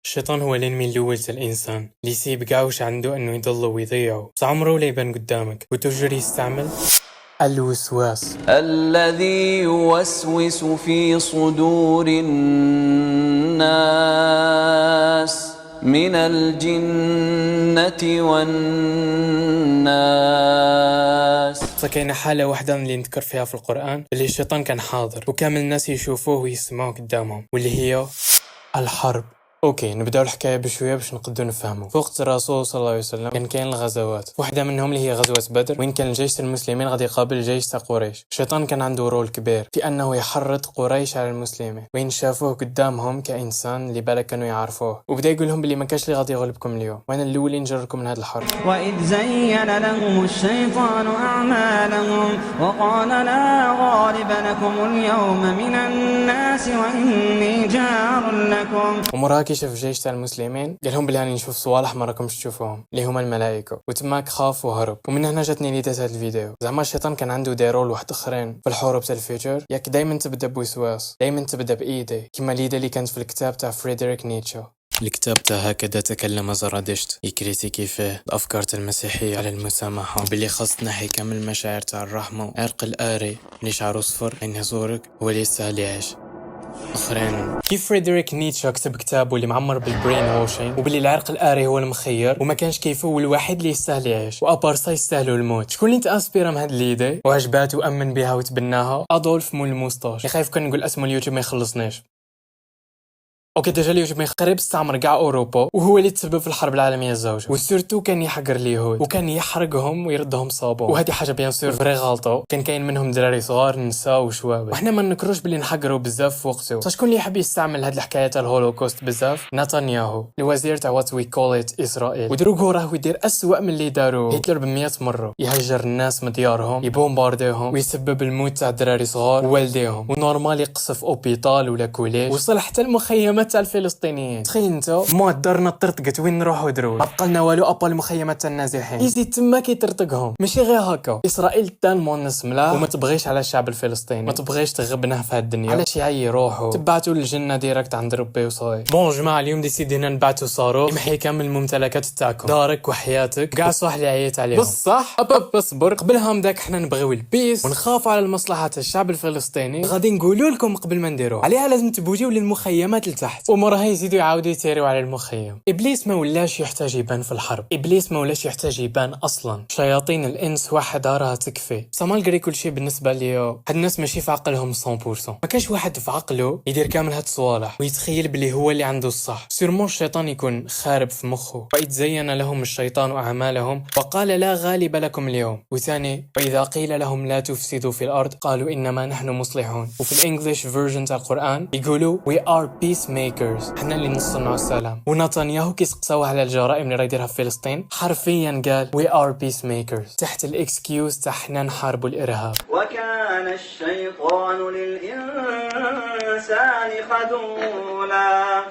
الشيطان هو الانمي الأول الإنسان اللي يسيب كاع واش عنده إنه يضله ويضيعه، بس عمره ولا يبان قدامك وتجري يستعمل الوسواس الذي يوسوس في صدور الناس من الجنة والناس. فكاينة حالة واحدة اللي نذكر فيها في القرآن اللي الشيطان كان حاضر وكامل الناس يشوفوه ويسمعوه قدامهم، واللي هي الحرب. اوكي، نبداو الحكايه بشويه باش نقدروا نفهموا. في وقت الرسول صلى الله عليه وسلم كان كاين الغزوات، واحده منهم اللي هي غزوه بدر، وين كان الجيش المسلمين غادي يقابل الجيش تاع قريش. الشيطان كان عنده رول كبير في انه يحرض قريش على المسلمين، وين شافوه قدامهم كانسان اللي بالك كانوا يعرفوه، وبدا يقول لهم بلي ما كاش اللي غادي يغلبكم اليوم، وانا الاول اللي نجركم من هذه الحرب. واذ زين لهم الشيطان اعمالهم وقال لا غالب لكم اليوم من الناس واني جار لكم. ومرة كي شاف الجيش تاع المسلمين قال لهم بلي راني نشوف صوالح ما راكمش تشوفوهم اللي هما الملائكه، وتماك خاف وهرب. ومن هنا جاتني ليدات هذا الفيديو. زعما الشيطان كان عنده دي رول واحد اخرين في الحروب تاع الفيوتشر، ياك دائما تبدا بوسواس، دائما تبدا بايدي، كيما ليدا اللي كانت في الكتاب تاع فريدريك نيتشه. الكتاب تاع هكذا تكلم زرادشت يكريتيكي فيه الافكار تاع المسيحيه على المسامحه، باللي خاص تنحي كامل المشاعر تاع الرحمه، عرق الاري اللي شعره صفر عين زورك هو اللي يستاهل يعيش. اخرين كيف فريدريك نيتشه كتب كتابه اللي معمر بالبرين ووشين، وباللي العرق الاري هو المخير وما كانش كيفه هو الوحيد اللي يستاهل يعيش، وابارسا يستاهلوا الموت. شكون اللي تانسبيرا من هاد ليدي وعجبات وامن بها وتبناها؟ ادولف مول الموستاش. خايف كان نقول اسمه اليوتيوب ما يخلصنيش. اوكي ديجا اليوتيوب قريب استعمر كاع اوروبا، وهو اللي تسبب في الحرب العالميه الزوجه، وسورتو كان يحقر اليهود وكان يحرقهم ويردهم صابون، وهذه حاجه بيان سور فري غلطه. كان كاين منهم دراري صغار نساء وشوابه، وحنا ما نكروش باللي نحقروا بزاف في وقته. شكون اللي يحب يستعمل هاد الحكايه تاع الهولوكوست بزاف؟ نتنياهو الوزير تاع وات وي كول ات اسرائيل، ودروغو راه يدير اسوء من اللي داروا هتلر ب100 مره، يهجر الناس من ديارهم، يبومبارديهم، ويسبب الموت تاع دراري صغار ووالديهم، ونورمال يقصف اوبيطال ولا كوليج، وصل حتى المخيمات تاع الفلسطينيين. تخيل انت ما دارنا طرطقت وين نروحوا دروج، ما بقى لنا والو ابا المخيمات تاع النازحين، يزيد تما كيطرطقهم. ماشي غير هكا، اسرائيل تالمون ناس ملاح وما تبغيش على الشعب الفلسطيني، ما تبغيش تغبنه في هاد الدنيا، علاش يعي روحو تبعتوا للجنه ديريكت عند ربي وصاي. بون جماعه اليوم ديسيدينا نبعتوا صاروخ يمحي كامل الممتلكات تاعكم، دارك وحياتك كاع صح اللي عييت عليهم. بصح ابا اصبر، قبلها مداك حنا نبغيو البيس ونخافوا على المصلحه تاع الشعب الفلسطيني، غادي نقولوا لكم قبل ما نديروها عليها لازم تبوجيو للمخيمات لتحت، ومرها يزيدوا يعاودوا يتيروا على المخيم. ابليس ما ولاش يحتاج يبان في الحرب، ابليس ما ولاش يحتاج يبان اصلا. شياطين الانس وحده راها تكفي. بصح مالغري كل شيء بالنسبه لي هاد الناس ماشي في عقلهم 100%، ما كاش واحد في عقله يدير كامل هاد الصوالح ويتخيل بلي هو اللي عنده الصح. سيرمون الشيطان يكون خارب في مخه. واذ زين لهم الشيطان اعمالهم وقال لا غالب لكم اليوم. وثاني واذا قيل لهم لا تفسدوا في الارض قالوا انما نحن مصلحون. وفي الانجليش فيرجن تاع القران يقولوا we are peacemakers، حنا اللي نصنعوا السلام. ونتنياهو كيسقساوه على الجرائم اللي راه يديرها في فلسطين حرفيا قال we are peacemakers تحت الاكسكيوز تاع حنا نحاربوا الارهاب. وكان الشيطان للإنسان خذولا.